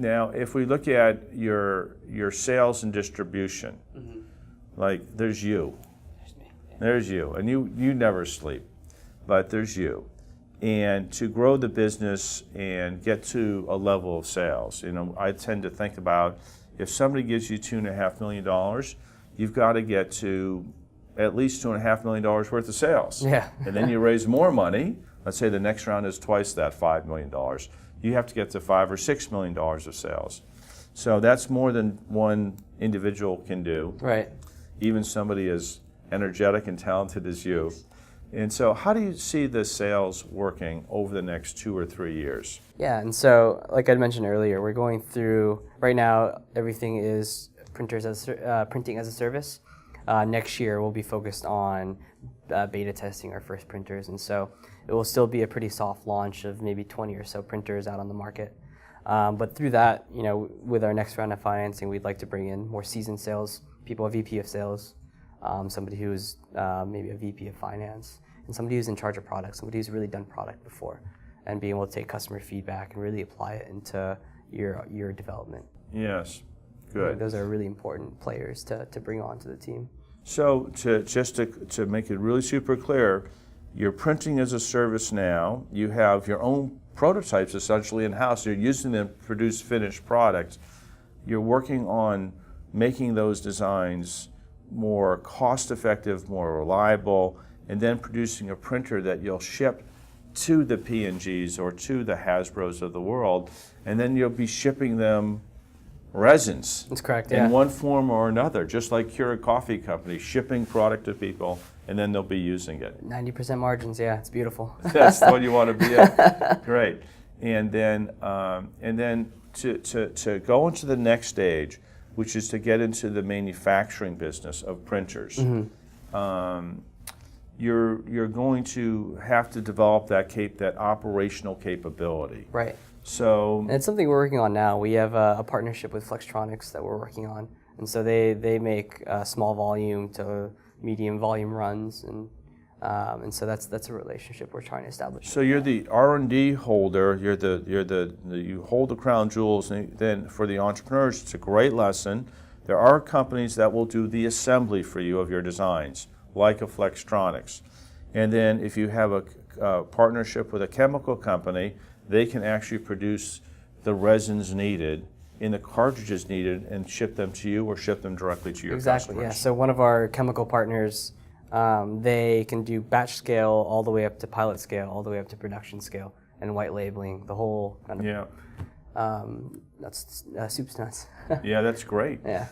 Now, if we look at your sales and distribution, like there's you. There's you, and you never sleep, but there's you. And to grow the business and get to a level of sales, I tend to think about if somebody gives you $2.5 million, you've got to get to at least $2.5 million worth of sales. Yeah. And then you raise more money. Let's say the next round is twice that, $5 million. You have to get to $5 or $6 million of sales. So that's more than one individual can do. Right. Even somebody as energetic and talented as you. And so how do you see the sales working over the next 2 or 3 years? Yeah, and so like I mentioned earlier, we're going through, right now everything is printing as a service. Next year we'll be focused on beta testing our first printers, and so it will still be a pretty soft launch of maybe 20 or so printers out on the market. But through that, with our next round of financing, we'd like to bring in more seasoned sales people, a VP of sales, somebody who's maybe a VP of finance, and somebody who's in charge of product, somebody who's really done product before, and being able to take customer feedback and really apply it into your development. Yes, good. Those are really important players to bring onto the team. So to make it really super clear, you're printing as a service now. You have your own prototypes essentially in-house. You're using them to produce finished products. You're working on making those designs more cost-effective, more reliable, and then producing a printer that you'll ship to the P&Gs or to the Hasbros of the world, and then you'll be shipping them resins. That's correct, yeah. In one form or another, just like Keurig Coffee Company, shipping product to people, and then they'll be using it. 90% margins, yeah, it's beautiful. That's what you want to be at. Great. And then to go into the next stage, which is to get into the manufacturing business of printers. You're going to have to develop that operational capability. Right. So and it's something we're working on now. We have a partnership with Flextronics that we're working on, and so they make small volume to medium volume runs, and so that's a relationship we're trying to establish. So you're the R&D holder. You hold the crown jewels. And then for the entrepreneurs, it's a great lesson. There are companies that will do the assembly for you of your designs, like a Flextronics. And then if you have a partnership with a chemical company, they can actually produce the resins needed in the cartridges needed and ship them to you or ship them directly to your Exactly, customers. yeah. So one of our chemical partners, they can do batch scale all the way up to pilot scale, all the way up to production scale, and white labeling, the whole kind of, Yeah. that's soup to nuts. Yeah, that's great. Yeah.